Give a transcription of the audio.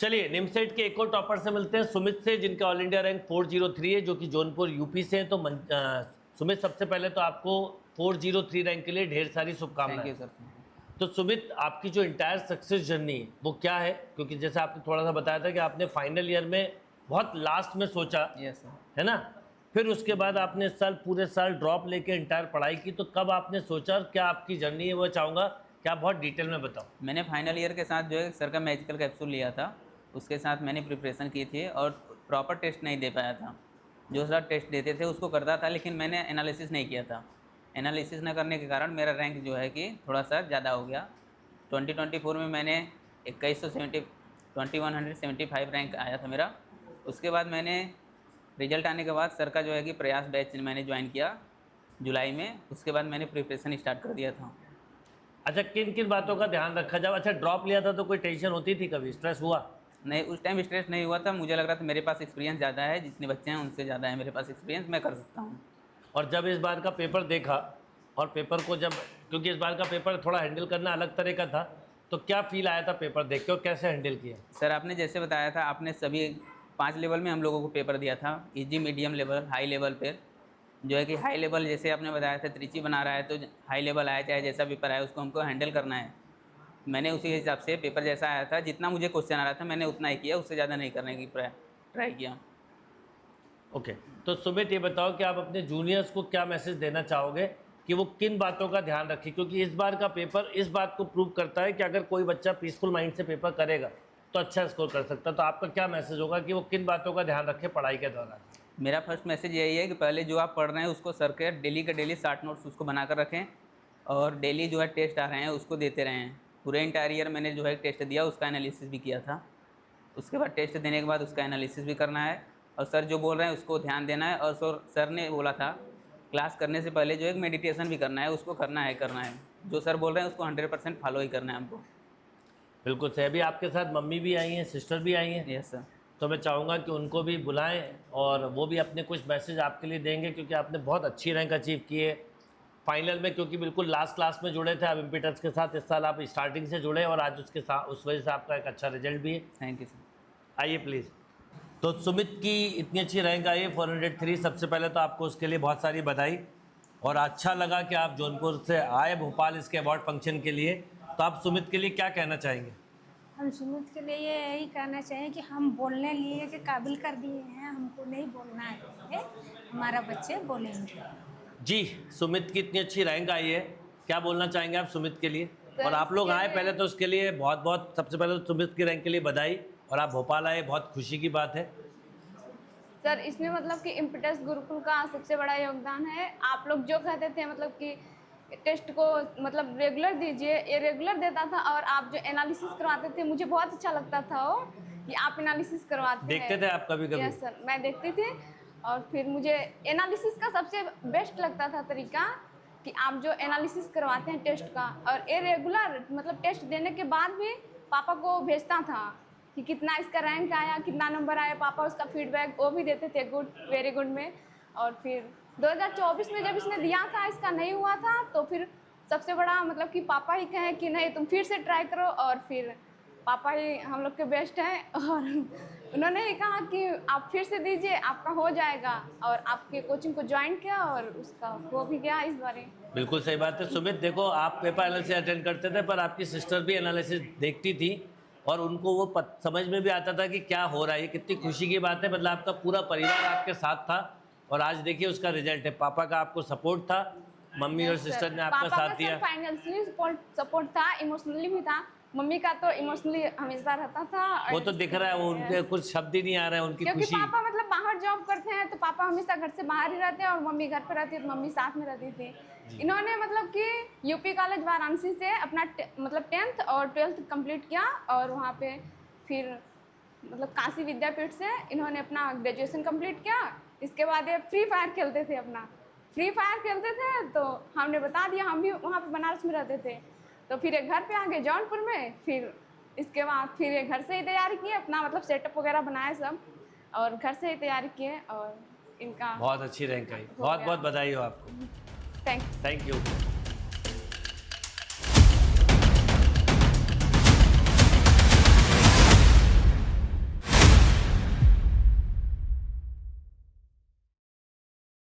चलिए निमसेट के एक और टॉपर से मिलते हैं, सुमित से, जिनका ऑल इंडिया रैंक 403 है, जो कि जौनपुर यूपी से हैं। तो सुमित, सबसे पहले तो आपको 403 रैंक के लिए ढेर सारी शुभकामनाएं। Thank you sir. तो सुमित, आपकी जो इंटायर सक्सेस जर्नी है वो क्या है? क्योंकि जैसे आपने थोड़ा सा बताया था कि आपने फाइनल ईयर में बहुत लास्ट में सोचा, यस सर, है ना, फिर उसके बाद आपने इस साल पूरे साल ड्रॉप लेके इंटायर पढ़ाई की, तो कब आपने सोचा और क्या आपकी जर्नी है वो चाहूँगा कि आप बहुत डिटेल में बताओ। मैंने फाइनल ईयर के साथ जो है सर का मैजिकल कैप्सूल लिया था, उसके साथ मैंने प्रिपरेशन की थी और प्रॉपर टेस्ट नहीं दे पाया था। जो सर टेस्ट देते थे उसको करता था, लेकिन मैंने एनालिसिस नहीं किया था। एनालिसिस न करने के कारण मेरा रैंक जो है कि थोड़ा सा ज़्यादा हो गया। 2024 में मैंने 2175 रैंक आया था मेरा। उसके बाद मैंने रिजल्ट आने के बाद सर का जो है कि प्रयास बैच मैंने ज्वाइन किया जुलाई में। उसके बाद मैंने प्रिपरेशन स्टार्ट कर दिया था। अच्छा, किन किन बातों का ध्यान रखा? जब अच्छा ड्रॉप लिया था तो कोई टेंशन होती थी, कभी स्ट्रेस हुआ? नहीं, उस टाइम स्ट्रेस नहीं हुआ था। मुझे लग रहा था मेरे पास एक्सपीरियंस ज़्यादा है, जितने बच्चे हैं उनसे ज़्यादा है मेरे पास एक्सपीरियंस, मैं कर सकता हूँ। और जब इस बार का पेपर देखा और पेपर को जब, क्योंकि इस बार का पेपर थोड़ा हैंडल करना अलग तरह का था, तो क्या फील आया था पेपर देख के और कैसे हैंडल किया? सर आपने जैसे बताया था, आपने सभी 5 लेवल में हम लोगों को पेपर दिया था, easy, medium level, high level पे। जो है कि हाई लेवल जैसे आपने बताया था त्रिची बना रहा है, तो हाई लेवल आया चाहे जैसा पेपर आया उसको हमको हैंडल करना है। मैंने उसी हिसाब से पेपर जैसा आया था, जितना मुझे क्वेश्चन आ रहा था मैंने उतना ही किया, उससे ज़्यादा नहीं करने की ट्राई किया। ओके, तो सुमित ये बताओ कि आप अपने जूनियर्स को क्या मैसेज देना चाहोगे कि वो किन बातों का ध्यान रखें? क्योंकि इस बार का पेपर इस बात को प्रूव करता है कि अगर कोई बच्चा पीसफुल माइंड से पेपर करेगा तो अच्छा स्कोर कर सकता है। तो आपका क्या मैसेज होगा कि वो किन बातों का ध्यान रखें पढ़ाई के दौरान? मेरा फर्स्ट मैसेज यही है कि पहले जो आप पढ़ रहे हैं उसको सर के डेली शॉर्ट नोट्स उसको बना कर रखें, और डेली जो है टेस्ट आ रहे हैं उसको देते रहें। पूरे इंटायर ईयर मैंने जो है टेस्ट दिया, उसका एनालिसिस भी किया था। उसके बाद टेस्ट देने के बाद उसका एनालिसिस भी करना है, और सर जो बोल रहे हैं उसको ध्यान देना है। और सर ने बोला था क्लास करने से पहले जो एक मेडिटेशन भी करना है, उसको करना है। जो सर बोल रहे हैं उसको 100% फॉलो ही करना है हमको। बिल्कुल सही। अभी आपके साथ मम्मी भी आई हैं, सिस्टर भी आई हैं। Yes sir. तो मैं चाहूँगा कि उनको भी बुलाएं और वो भी अपने कुछ मैसेज आपके लिए देंगे, क्योंकि आपने बहुत अच्छी रैंक अचीव की है फाइनल में, क्योंकि बिल्कुल लास्ट क्लास में जुड़े थे आप इम्पीटर्स के साथ। इस साल आप स्टार्टिंग से जुड़े और आज उसके साथ उस वजह से आपका एक अच्छा रिजल्ट भी है। Thank you sir. आइए प्लीज़। तो सुमित की इतनी अच्छी रैंक आई है 403। सबसे पहले तो आपको उसके लिए बहुत सारी बधाई, और अच्छा लगा कि आप जौनपुर से आए भोपाल इसके अवार्ड फंक्शन के लिए। तो आप सुमित के लिए क्या कहना चाहेंगे? हम सुमित के लिए यही कहना चाहिए कि हम बोलने लिए के काबिल कर दिए हैं, हमको नहीं बोलना है, हमारा बच्चे बोलेंगे। जी, सुमित की इतनी अच्छी रैंक आई है, क्या बोलना चाहेंगे आप सुमित के लिए? और आप लोग आए पहले तो उसके लिए बहुत बहुत, सबसे पहले तो सुमित की रैंक के लिए बधाई, और आप भोपाल आए बहुत खुशी की बात है। सर इसमें मतलब कि इम्पीटस गुरुकुल का सबसे बड़ा योगदान है। आप लोग जो कहते थे मतलब कि टेस्ट को मतलब रेगुलर दीजिए, ये रेगुलर देता था, और आप जो एनालिसिस करवाते थे मुझे बहुत अच्छा लगता था वो कि आप एनालिसिस करवाते देखते थे आप कभी-कभी? यस सर, मैं देखती थी। और फिर मुझे एनालिसिस का सबसे बेस्ट लगता था तरीका कि आप जो एनालिसिस करवाते हैं टेस्ट का, और ये रेगुलर मतलब टेस्ट देने के बाद भी पापा को भेजता था कि कितना इसका रैंक आया, कितना नंबर आया। पापा उसका फीडबैक वो भी देते थे, गुड, वेरी गुड में। और फिर 2024 में जब इसने दिया था, इसका नहीं हुआ था, तो फिर सबसे बड़ा मतलब कि पापा ही कहें कि नहीं तुम फिर से ट्राई करो, और फिर पापा ही हम लोग के बेस्ट हैं, और उन्होंने ही कहा कि आप फिर से दीजिए, आपका हो जाएगा। और आपके कोचिंग को ज्वाइन किया और उसका हो भी गया इस बारे। बिल्कुल सही बात है सुमित। देखो, आप पेपर एनालिसिस अटेंड करते थे, पर आपकी सिस्टर भी एनालिसिस देखती थी और उनको वो समझ में भी आता था कि क्या हो रहा है। ये कितनी खुशी की बात है, मतलब आपका पूरा परिवार आपके साथ था, और आज देखिए उसका रिजल्ट है। पापा का आपको सपोर्ट था, मम्मी और सिस्टर ने आपका साथ दिया। फाइनेंशियली सपोर्ट था, इमोशनली भी था। मम्मी का तो इमोशनली हमेशा रहता था। वो तो दिख रहा है, वो उनके कुछ शब्द ही नहीं आ रहे हैं उनकी क्योंकि खुशी। पापा मतलब बाहर जॉब करते हैं, तो पापा हमेशा घर से बाहर ही रहते हैं, और मम्मी घर पे रहती है, तो मम्मी साथ में रहती थी। इन्होंने मतलब कि यूपी कॉलेज वाराणसी से अपना मतलब 10th और 12th कंप्लीट किया, और वहाँ पे फिर मतलब काशी विद्यापीठ से इन्होंने अपना ग्रेजुएशन कंप्लीट किया। इसके बाद ये फ्री फायर खेलते थे, अपना फ्री फायर खेलते थे, तो हमने बता दिया, हम भी वहाँ पे बनारस में रहते थे। तो फिर ये घर पे आ गए जौनपुर में। फिर इसके बाद फिर ये घर से ही तैयारी किए, अपना मतलब सेटअप वगैरह बनाए सब, और घर से ही तैयारी किए, और इनका बहुत अच्छी रैंक आई। बहुत बहुत बधाई हो आपको। Thank you.